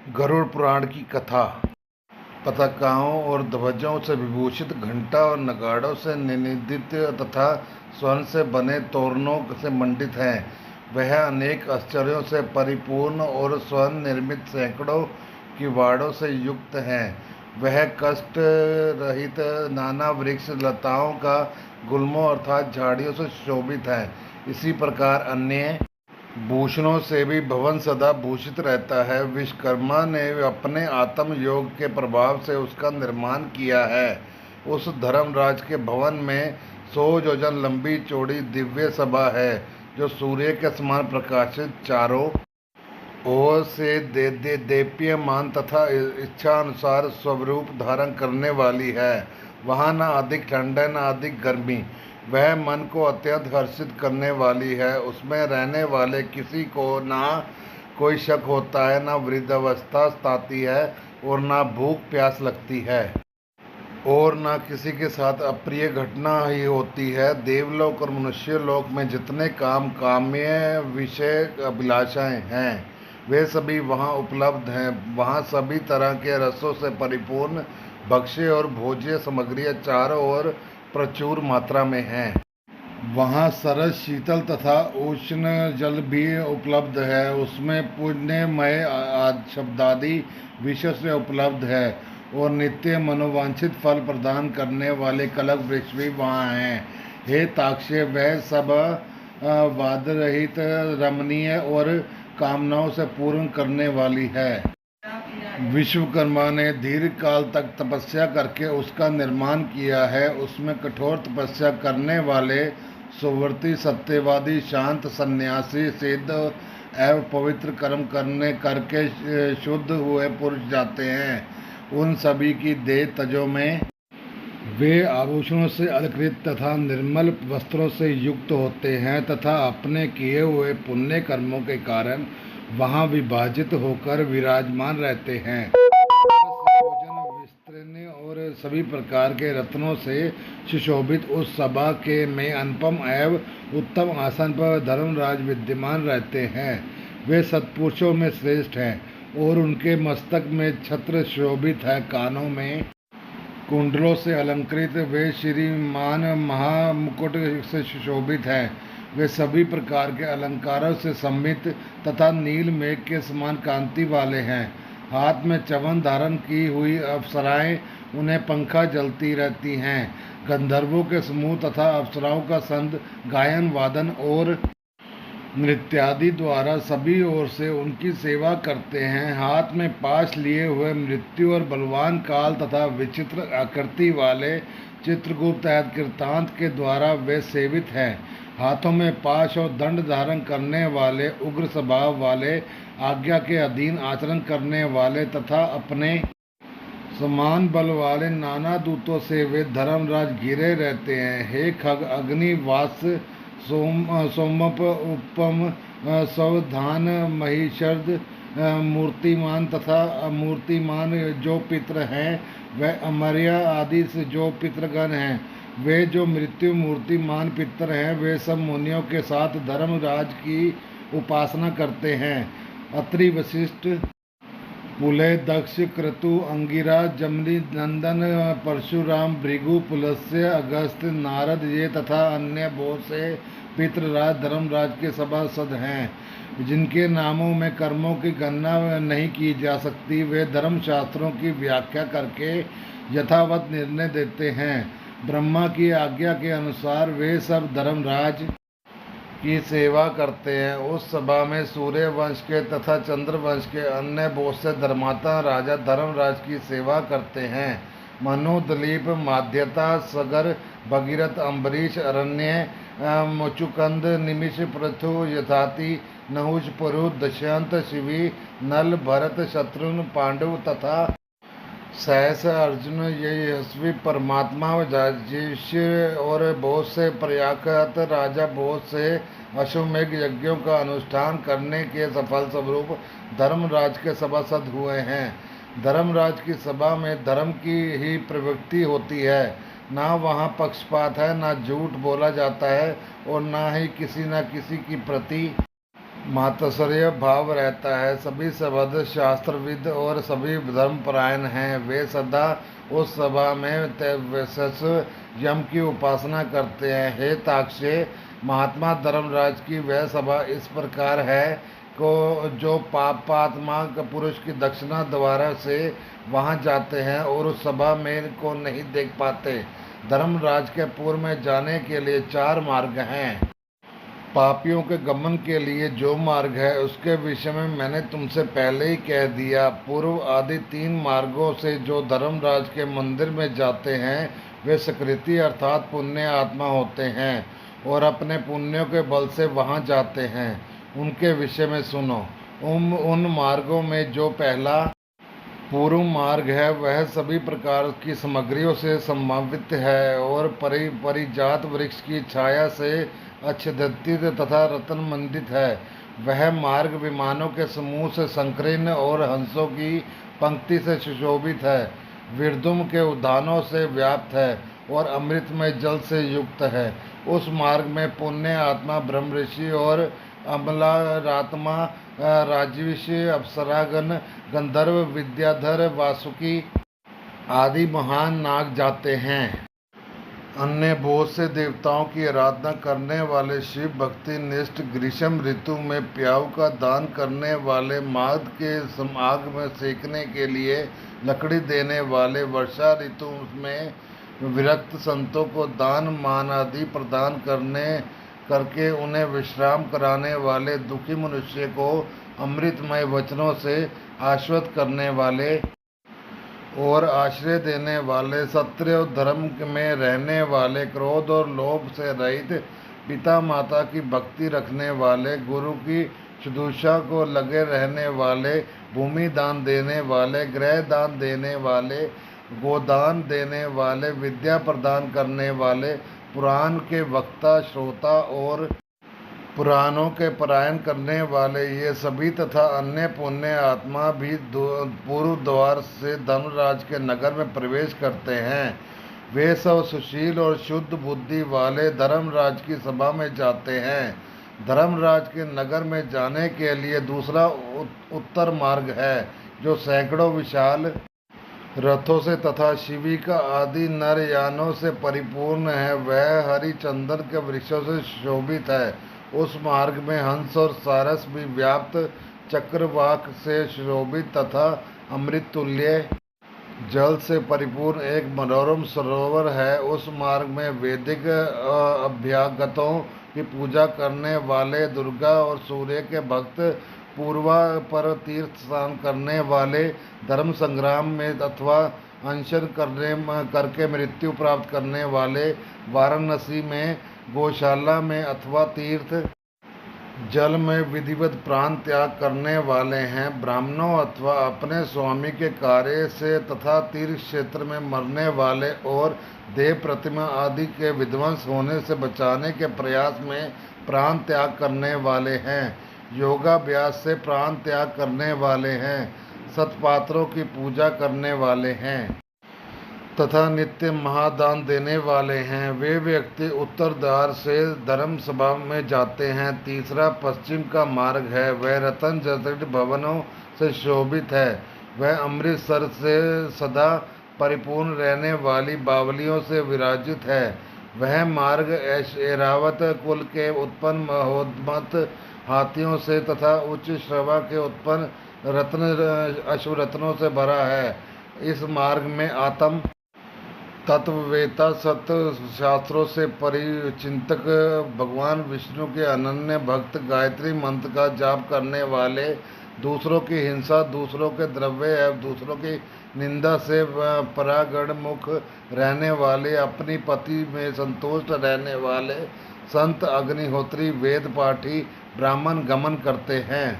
गरुड़ पुराण की कथा। पताकाओं और ध्वजों से विभूषित, घंटा और नगाड़ों से निनदित तथा स्वर्ण से बने तोरणों से मंडित है। वह अनेक आश्चर्यों से परिपूर्ण और स्वर्ण निर्मित सैकड़ों किवाड़ों से युक्त है। वह कष्ट रहित नाना वृक्ष लताओं का गुल्मों अर्थात झाड़ियों से शोभित है। इसी प्रकार अन्य भूषणों से भी भवन सदा भूषित रहता है। विश्वकर्मा ने अपने आत्म योग के प्रभाव से उसका निर्माण किया है। उस धर्मराज के भवन में 100 योजन लंबी चौड़ी दिव्य सभा है, जो सूर्य के समान प्रकाशित, चारों ओर से देदीप्यमान तथा इच्छा अनुसार स्वरूप धारण करने वाली है। वहाँ न अधिक ठंड है, न अधिक गर्मी। वह मन को अत्यंत हर्षित करने वाली है। उसमें रहने वाले किसी को ना कोई शक होता है, न वृद्धावस्था सताती है, और न भूख प्यास लगती है, और न किसी के साथ अप्रिय घटना ही होती है। देवलोक और मनुष्य लोक में जितने काम्य विषय अभिलाषाएं हैं, वे सभी वहाँ उपलब्ध हैं। वहाँ सभी तरह के रसों से परिपूर्ण भक्ष्य और भोज्य सामग्रियाँ चारों ओर प्रचुर मात्रा में हैं। वहाँ सरस, शीतल तथा उष्ण जल भी उपलब्ध है। उसमें पुण्यमय शब्दादि विषय से उपलब्ध है, और नित्य मनोवांछित फल प्रदान करने वाले कल्प वृक्ष भी वहाँ हैं। हे ताक्षे, वह सब वाद रहित, रमणीय और कामनाओं से पूर्ण करने वाली है। विश्वकर्मा ने दीर्घ काल तक तपस्या करके उसका निर्माण किया है। उसमें कठोर तपस्या करने वाले सुव्रती, सत्यवादी, शांत, सन्यासी, सिद्ध एवं पवित्र कर्म करके शुद्ध हुए पुरुष जाते हैं। उन सभी की देह तजों में वे आभूषणों से अलंकृत तथा निर्मल वस्त्रों से युक्त होते हैं, तथा अपने किए हुए पुण्य कर्मों के कारण वहाँ विभाजित होकर विराजमान रहते हैं। भोजन, विस्तीर्ण और सभी प्रकार के रत्नों से सुशोभित उस सभा के में अनुपम एवं उत्तम आसन पर धर्मराज विद्यमान रहते हैं। वे सत्पुरुषों में श्रेष्ठ हैं, और उनके मस्तक में छत्र शोभित है। कानों में कुंडलों से अलंकृत वे श्रीमान महामुकुट से सुशोभित हैं। वे सभी प्रकार के अलंकारों से सम्मित तथा नील मेघ के समान कांति वाले हैं। हाथ में च्यवन धारण की हुई अप्सराएं उन्हें पंखा जलती रहती हैं। गंधर्वों के समूह तथा अप्सराओं का संग गायन, वादन और नृत्यादि द्वारा सभी ओर से उनकी सेवा करते हैं। हाथ में पाश लिए हुए मृत्यु और बलवान काल तथा विचित्र आकृति वाले चित्रगुप्त कृतांत के द्वारा वे सेवित हैं। हाथों में पाश और दंड धारण करने वाले, उग्र स्वभाव वाले, आज्ञा के अधीन आचरण करने वाले तथा अपने समान बल वाले नाना दूतों से वे धर्मराज घिरे रहते हैं। हे खग, अग्नि, वास, सोमप, उपम, सावधान, महिषर्द, मूर्तिमान तथा अमूर्तिमान जो पितर हैं, वह अमर्या आदि से जो पितृगण हैं, वे जो मृत्यु मूर्तिमान पितर हैं, वे सब मुनियों के साथ धर्मराज की उपासना करते हैं। अत्रि, वशिष्ठ, पुलह, दक्ष, क्रतु, अंगिरा, जमनी, नंदन, परशुराम, भृगु, पुलस्त्य, अगस्त्य, नारद, ये तथा अन्य बहुत से पितृराज धर्मराज के सभासद हैं, जिनके नामों में कर्मों की गणना नहीं की जा सकती। वे धर्मशास्त्रों की व्याख्या करके यथावत निर्णय देते हैं। ब्रह्मा की आज्ञा के अनुसार वे सब धर्मराज की सेवा करते हैं। उस सभा में सूर्य वंश के तथा चंद्र वंश के अन्य बहुत से धर्मात्मा राजा धर्मराज की सेवा करते हैं। मनु, दिलीप, माध्यता, सगर, भगीरथ, अम्बरीश, अरण्य, मुचुकंद, निमिष, पृथु, यथाति, नहुष, पुरु, दशयंत, शिवी, नल, भरत, शत्रुघ्न, पांडव तथा सहस, अर्जुन, ये यशस्वी परमात्मा, राजेश्वर और बहुत से प्रयागत राजा बहुत से अश्वमेघ यज्ञों का अनुष्ठान करने के सफल स्वरूप धर्मराज के सभासद हुए हैं। धर्मराज की सभा में धर्म की ही प्रवृत्ति होती है। ना वहाँ पक्षपात है, ना झूठ बोला जाता है, और ना ही किसी न किसी की प्रति मातसर्य भाव रहता है। सभी सबद शास्त्रविद और सभी धर्मपरायण हैं। वे सदा उस सभा में तेजस्वी यम की उपासना करते हैं। हे ताक्षे, महात्मा धर्मराज की वह सभा इस प्रकार है को जो पापात्मा पुरुष की दक्षिणा द्वारा से वहां जाते हैं और उस सभा में को नहीं देख पाते। धर्मराज के पूर्व में जाने के लिए चार मार्ग हैं। पापियों के गमन के लिए जो मार्ग है उसके विषय में मैंने तुमसे पहले ही कह दिया। पूर्व आदि तीन मार्गों से जो धर्मराज के मंदिर में जाते हैं वे सकृति अर्थात पुण्य आत्मा होते हैं और अपने पुण्यों के बल से वहां जाते हैं। उनके विषय में सुनो। उन मार्गों में जो पहला पूर्व मार्ग है वह सभी प्रकार की सामग्रियों से सम्मानित है और परिजात वृक्ष की छाया से आच्छादित तथा रत्न मंडित है। वह मार्ग विमानों के समूह से संकीर्ण और हंसों की पंक्ति से सुशोभित है। विरधुम के उद्यानों से व्याप्त है और अमृतमय जल से युक्त है। उस मार्ग में पुण्य आत्मा ब्रह्म ऋषि और अमलारात्मा राजऋषि अप्सरागण गंधर्व विद्याधर वासुकी आदि महान नाग जाते हैं। अन्य बहुत से देवताओं की आराधना करने वाले शिव भक्ति निष्ठ, ग्रीष्म ऋतु में प्याऊ का दान करने वाले, माघ के आग में सेकने के लिए लकड़ी देने वाले, वर्षा ऋतु में विरक्त संतों को दान मान आदि प्रदान करके उन्हें विश्राम कराने वाले, दुखी मनुष्य को अमृतमय वचनों से आश्वस्त करने वाले और आश्रय देने वाले, सत्य और धर्म में रहने वाले, क्रोध और लोभ से रहित, पिता माता की भक्ति रखने वाले, गुरु की शुश्रूषा को लगे रहने वाले, भूमि दान देने वाले, गृह दान देने वाले, गोदान देने वाले, विद्या प्रदान करने वाले, पुराण के वक्ता श्रोता और पुराणों के पारायण करने वाले, ये सभी तथा अन्य पुण्य आत्मा भी पूर्व द्वार से धर्मराज के नगर में प्रवेश करते हैं। वे सब सुशील और शुद्ध बुद्धि वाले धर्मराज की सभा में जाते हैं। धर्मराज के नगर में जाने के लिए दूसरा उत्तर मार्ग है जो सैकड़ों विशाल रथों से तथा शिविका आदि नरयानों से परिपूर्ण है। वह हरिचंदन के वृक्षों से शोभित है। उस मार्ग में हंस और सारस भी व्याप्त, चक्रवाक से शोभित तथा अमृत तुल्य जल से परिपूर्ण एक मनोरम सरोवर है। उस मार्ग में वैदिक अभ्यागतों की पूजा करने वाले, दुर्गा और सूर्य के भक्त, पूर्वा पर तीर्थ स्नान करने वाले, धर्म संग्राम में अथवा अनशन करके मृत्यु प्राप्त करने वाले, वाराणसी में गौशाला में अथवा तीर्थ जल में विधिवत प्राण त्याग करने वाले हैं। ब्राह्मणों अथवा अपने स्वामी के कार्य से तथा तीर्थ क्षेत्र में मरने वाले और देव प्रतिमा आदि के विध्वंस होने से बचाने के प्रयास में प्राण त्याग करने वाले हैं। योगाभ्यास से प्राण त्याग करने वाले हैं। सत्पात्रों की पूजा करने वाले हैं तथा नित्य महादान देने वाले हैं। वे व्यक्ति उत्तर द्वार से धर्म सभा में जाते हैं। तीसरा पश्चिम का मार्ग है। वह रतन जटित भवनों से शोभित है। वह अमृतसर से सदा परिपूर्ण रहने वाली बावलियों से विराजित है। वह मार्ग ऐरावत कुल के उत्पन्न महोन्मत्त हाथियों से तथा उच्च श्रवा के उत्पन्न अश्वरत्नों से भरा है। इस मार्ग में आत्म तत्ववेता, सत्य शास्त्रों से परिचिंतक, भगवान विष्णु के अनन्य भक्त, गायत्री मंत्र का जाप करने वाले, दूसरों की हिंसा, दूसरों के द्रव्य एवं दूसरों की निंदा से परागणमुख रहने वाले, अपनी पति में संतुष्ट रहने वाले, संत, अग्निहोत्री, वेद पाठी, ब्राह्मण गमन करते हैं।